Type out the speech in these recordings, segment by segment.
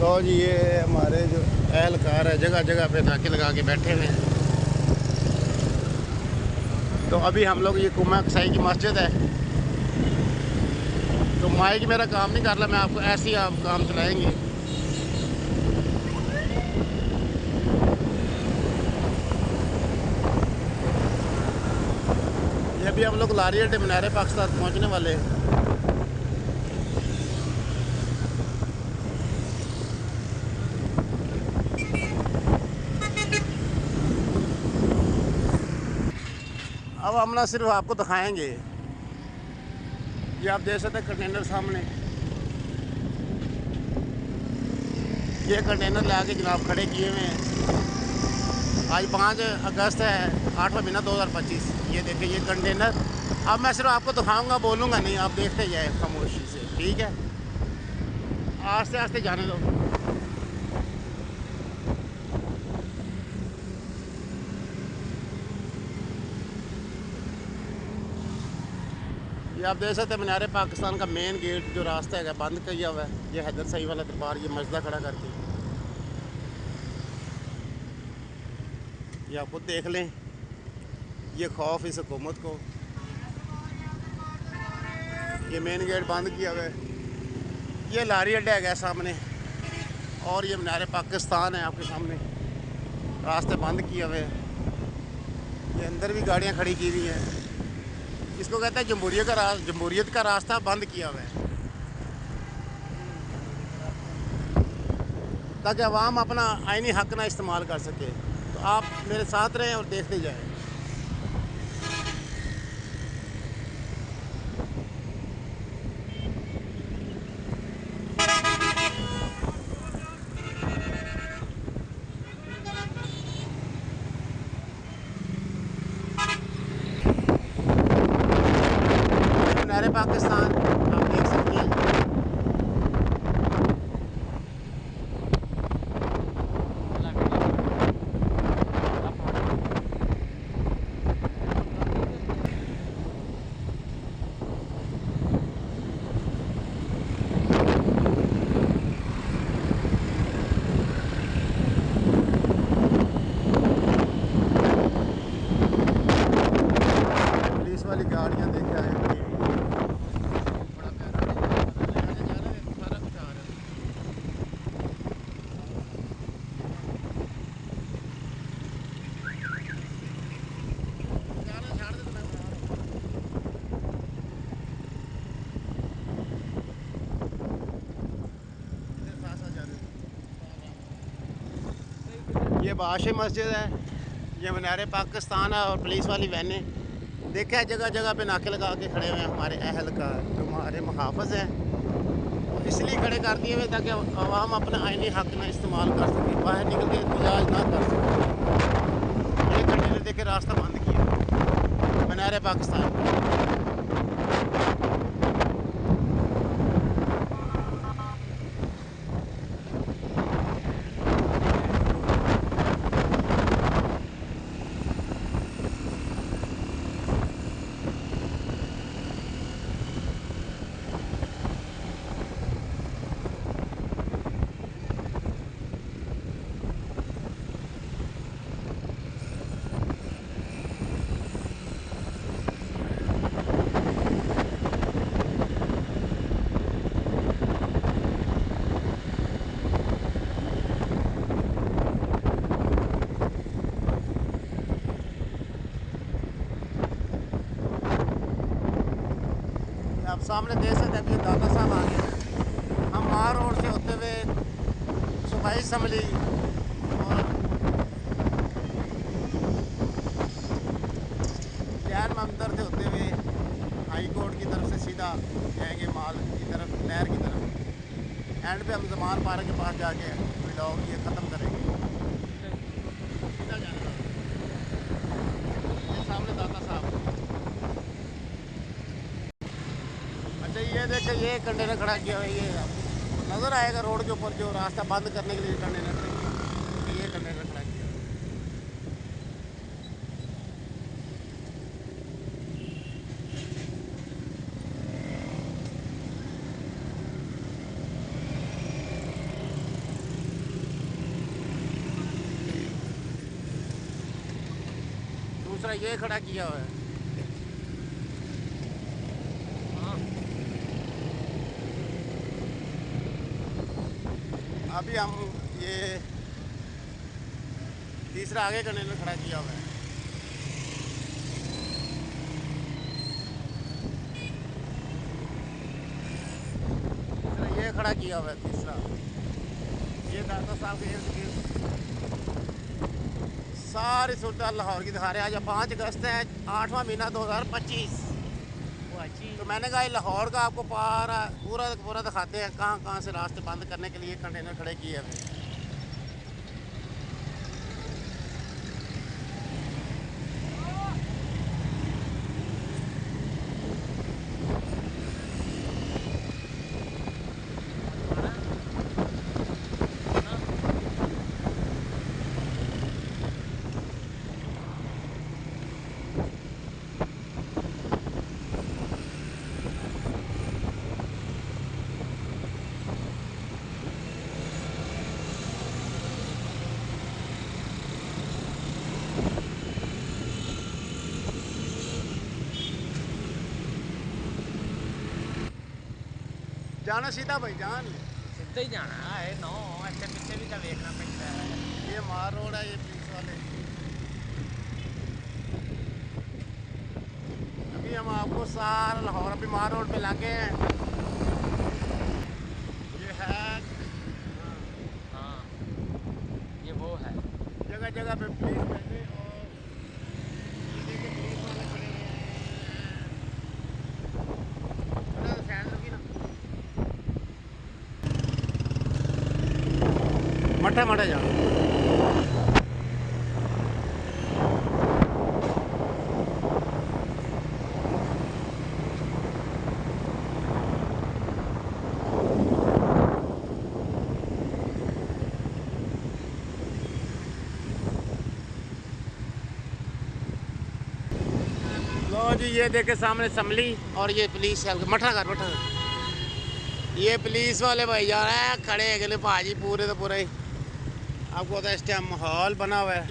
लो जी, ये हमारे जो एहलकार है जगह जगह पे नाके लगा के बैठे हुए हैं। तो अभी हम लोग ये कुमा कसाई की मस्जिद है, तो माइक मेरा काम नहीं कर रहा, मैं आपको ऐसे ही आप काम चलाएंगे। ये अभी हम लोग लारी अड्डे मीनार पाकिस्तान पहुंचने वाले हैं। अब हम ना सिर्फ आपको दिखाएंगे, ये आप देख सकते हैं कंटेनर सामने, ये कंटेनर ला के जनाब खड़े किए हुए हैं। आज 5 अगस्त है, 8वां महीना 2025। ये देखिए ये कंटेनर। अब मैं सिर्फ आपको दिखाऊंगा, बोलूँगा नहीं, आप देखते जाए खामोशी से, ठीक है। आस्ते आस्ते जाने दो। ये आप देख सकते हैं मीनार पाकिस्तान का मेन गेट जो रास्ता है बंद किया हुआ है। ये हैदर सईद वाला दरबार, ये मस्जिद खड़ा करके, ये आप खुद देख लें। ये खौफ इस हुकूमत को, ये मेन गेट बंद किया हुआ है। ये लारी अड्डा है सामने, और ये मीनार पाकिस्तान है आपके सामने, रास्ते बंद किए हुए हैं। ये अंदर भी गाड़ियाँ खड़ी की हुई हैं। इसको कहते हैं जमहूरियत का रास्ता बंद किया हुआ है, ताकि अवाम अपना आईनी हक ना इस्तेमाल कर सके। तो आप मेरे साथ रहें और देखते जाएं। मीनार पाकिस्तान आप देख सकते हैं। पुलिस वाली गाड़ियाँ देखे आए, बड़ा प्यारा सारा कुछ आ रहा है। जाना छाड़ दे तो मैं बना रहा हूँ। साथ साथ जाने दो। ये बादशाह मस्जिद है, ये मीनार पाकिस्तान है, और पुलिस वाली वैनें देखा है जगह जगह पे नाके लगा के खड़े हुए हैं हमारे एहलकार, जो हमारे मुहाफ़िज़ हैं। इसलिए खड़े कर दिए हुए ताकि अवाम अपना आईनी हक ना इस्तेमाल कर सके, बाहर निकल के एहतजाज ना कर सके। ये कंटेनर देखे रास्ता बंद किया मीनार पाकिस्तान। आप सामने देख सकते हैं, अभी दादा साहब आ गए। हम मार रोड से होते हुए सफाई असम्बली और जैन मंदिर से होते हुए हाई कोर्ट की तरफ से सीधा जाएंगे माल की तरफ, नहर की तरफ। एंड पे हम जमान पार्क के पास जाके व्लॉग ये ख़त्म करेंगे। सीधा जाने वाला ये सामने दादा साहब। अच्छा ये देखें, ये कंटेनर खड़ा किया हुआ है, ये नज़र आएगा रोड के ऊपर, जो रास्ता बंद करने के लिए कंटेनर, ये कंटेनर खड़ा किया। तरह ये खड़ा किया हुआ है। अभी हम ये तीसरा आगे कंटेनर खड़ा किया हुआ है। तीसरा ये खड़ा किया हुआ है। तीसरा ये दाता साहब के इर्द गिर्द सारी सूरत लाहौर की दिखा रहे हैं। आज 5 अगस्त है, 8वां महीना 2025। तो मैंने कहा लाहौर का आपको पूरा दिखाते हैं कहाँ कहाँ से रास्ते बंद करने के लिए कंटेनर खड़े किए हुए। जाना सीधा भाई जान सीधा ही जाना है। नो ऐसे पीछे भी तो देखना पड़ता है। ये मार रोड है, ये पुलिस वाले। अभी हम आपको सारा लाहौर अभी मार रोड पे लाके हैं। ये है हाँ ये वो है। जगह जगह पे पुलिस बैठे और ये देखिए पुलिस वाले खड़े हुए हैं। थोड़ा सा साइड रुकी ना। मठा मठा जा लो जी, ये देखे सामने असम्बली और ये पुलिस मठा कर मठा कर। ये पुलिस वाले भाई जा रहे हैं खड़े है गले भाजी पूरे तो पूरे ही। आपको पता है इस टाइम माहौल बना हुआ है।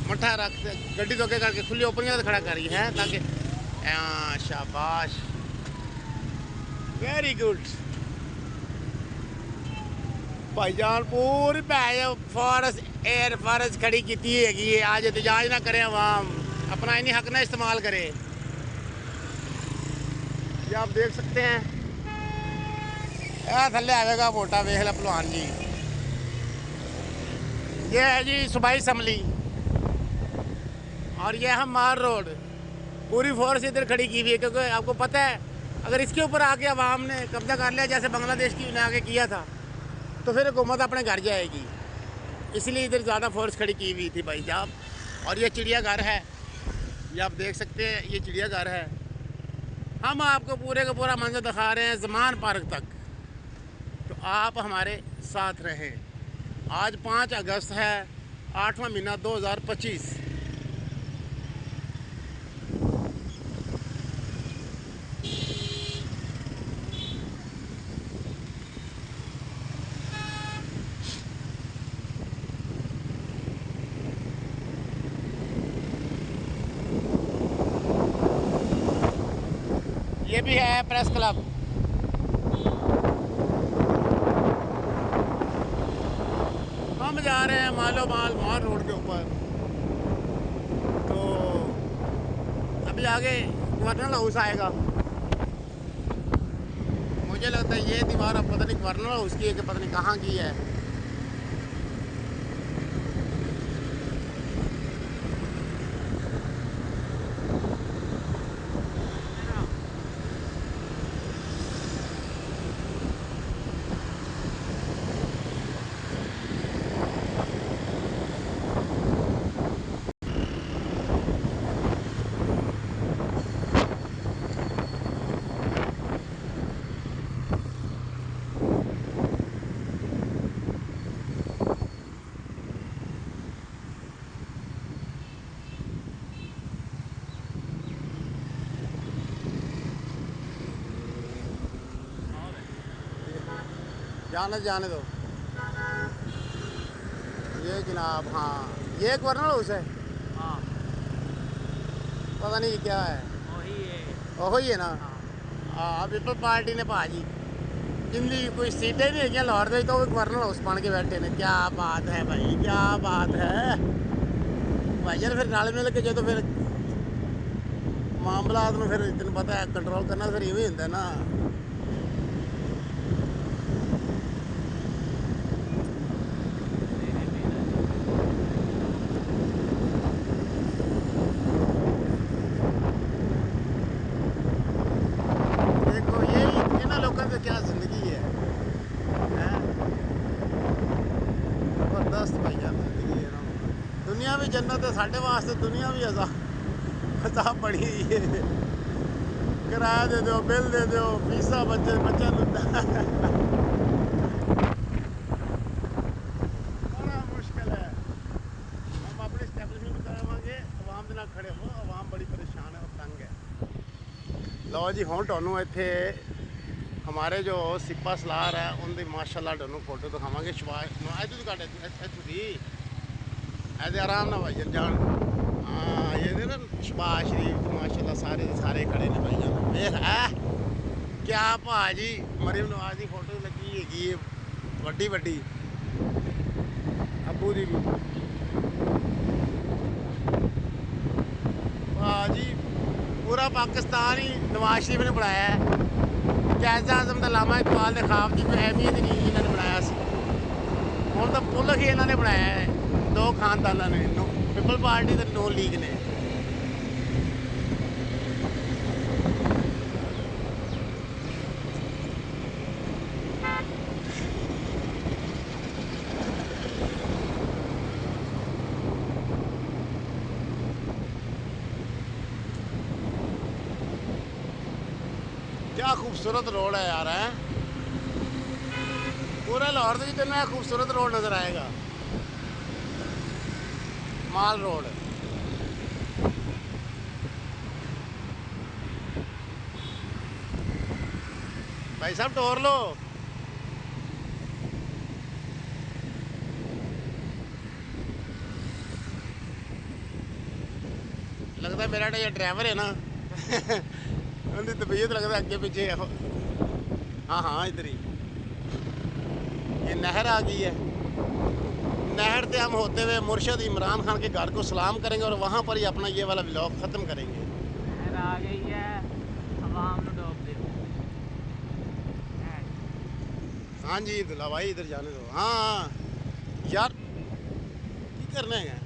मठा रख गड्डी धोके करके खुली ओपनिंग खड़ा करी है ताकि शाबाश वेरी गुड भाईजान। पूरी फॉरेस्ट एयर फॉरेस्ट खड़ी की है आज एहतजाज ना करें अवाम, अपना इन्हीं हक ना इस्तेमाल करे। ये आप देख सकते हैं थले आएगा मोटा वेखला पहलवान जी। ये है जी सूबाई असम्बली और ये है मार रोड। पूरी फोर्स इधर खड़ी की हुई है क्योंकि आपको पता है अगर इसके ऊपर आके अवाम ने कब्जा कर लिया जैसे बांग्लादेश की ने आगे किया था तो फिर हुकूमत अपने घर जाएगी। इसलिए इधर ज़्यादा फोर्स खड़ी की हुई थी भाई साहब। और ये चिड़ियाघर है, ये आप देख सकते हैं ये चिड़ियाघर है। हम आपको पूरे का पूरा मंजर दिखा रहे हैं ज़मान पार्क तक, तो आप हमारे साथ रहें। आज 5 अगस्त है, 8वां महीना 2025। ये भी है प्रेस क्लब। हम जा रहे हैं मालो माल रोड के ऊपर। तो अभी आगे गवर्नर हाउस आएगा। मुझे लगता है ये दीवार अब पता नहीं गवर्नर हाउस की है कि पता नहीं कहाँ की है। जाने दो। ये जनाब, हाँ ये एक वर्नल हाउस है, हाँ पता नहीं क्या है, वही है। ओहो ही है ना। हाँ हाँ पीपल पार्टी ने भाजी जिंदगी कोई सीटें नहीं है लाहौर दे, तो वर्नल हाउस बन के बैठे ने। क्या बात है भाई, क्या बात है भाई यार। फिर नाल मिल के जो तो फिर मामलात में फिर तेन पता है कंट्रोल करना फिर इवें होंदा ना। देखो ये इन्होंने लोगों की क्या जिंदगी है, हैं? जबरदस्त भाई यार जिंदगी है ना। दुनिया भी जन्नत है साढ़े वास्ते, दुनिया भी अजाब बड़ी हुई है। किराया दे दो, बिल दे दो, फीसा बच्चा बड़ा मुश्किल है। हम अपने स्टैबलिशमेंट करावांगे, आवाम के नाल खड़े हो। आवाम बड़ी परेशान है और तंग है। लो जी हुण तुहानूं इत्थे हमारे जो सिपा सलार है उनकी माशाल्लाह तुहानूं फोटो दिखावांगे। शबाश इधर काट इत्थों दी ऐसे आराम ना भाई जान। हाँ ये ना शबाज शरीफ माशाल्लाह सारे दे सारे खड़े ने भाई जान। देख क्या भाजी मरीम नवाज की फोटो लगी हैगी वड्डी वड्डी अबू दी भी। भाजी पूरा पाकिस्तान ही नवाज शरीफ ने बनाया है। कैज़ा आज़म दा लामा इकबाल के ख्वाब की कोई अहमियत ही नहीं इन्होंने बनाया सी। हुण तां मुल्क ही इन्होंने बनाया है, दो खानदाना ने, पीपल पार्टी ते नून लीग ने। क्या खूबसूरत रोड है यार, है पूरा लाहौर से तेन खूबसूरत रोड नज़र आएगा, माल रोड। भाई साहब टोर लो। लगता है मेरा जो ड्राइवर है ना उनकी तबीयत लगता है अगे पीछे। हाँ हाँ इधर ही ये नहर आ गई है। नहर से हम होते हुए मुर्शद इमरान खान के घर को सलाम करेंगे और वहाँ पर ही अपना ये वाला व्लॉग ख़त्म करेंगे। नहर आ गई है, आवाम को डूब दे। हाँ जी दुल्ला भाई इधर जाने दो। हाँ यार की करना है।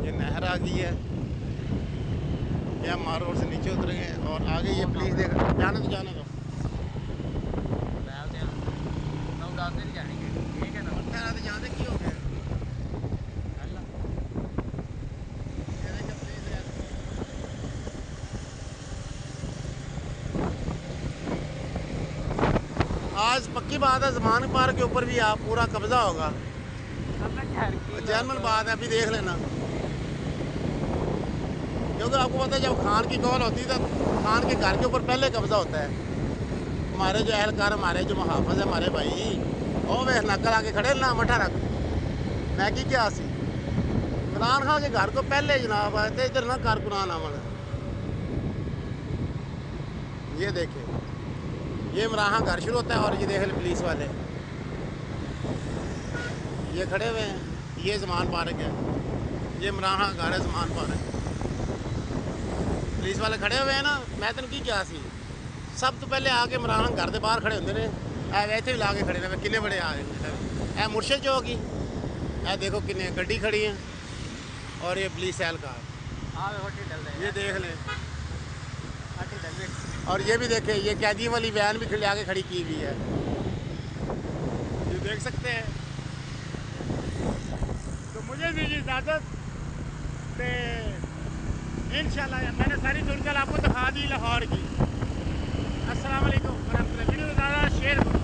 ये नहर आ गई है, ये हम मार रोड से नीचे उतरेंगे और आगे ये पुलिस देख जाने दो जाने दो। नहीं जाएंगे ठीक है ना। तो जाने की हो गया आज पक्की बात है ज़मान पार्क के ऊपर भी आप पूरा कब्जा होगा। जैनमन बात है, अभी देख लेना। क्योंकि आपको पता है जब खान की कॉल होती है तो खान के घर के ऊपर पहले कब्जा होता है। हमारे जो अहलकार, हमारे जो मुहाफ़िज़ है, हमारे भाई और वे नकल आके खड़े ना मठा रख मैं की क्या सी इमरान खान के घर को पहले जनाब आए थे। इधर ना कारकुनान अमल ये देखे, ये इमरान खान घर शुरू होता है और ये देख ले पुलिस वाले ये खड़े हुए हैं। ये ज़मान पार्क है, ये इमरान खान घर है ज़मान पार्क। पुलिस वाले खड़े हुए हैं ना। मैं तेन की क्या सी सब तो पहले आके इमरान खान घर के बाहर खड़े होंगे ने। इतने भी ला के खड़े ने किन्ने बड़े आ गए। मुर्शद चौक ही देखो किन्ने गड्डी खड़ी है और ये पुलिस एहलकार ये देख लें। और ये भी देखे ये कैदियों वाली वैन भी ले आके खड़ी की हुई है, ये देख सकते हैं। तो मुझे दीजिए इजाज़त, इंशाल्लाह मैंने सारी सूरत आपको दिखा दी लाहौर की। अस्सलाम वालेकुम, वीडियो ज़्यादा शेयर करो।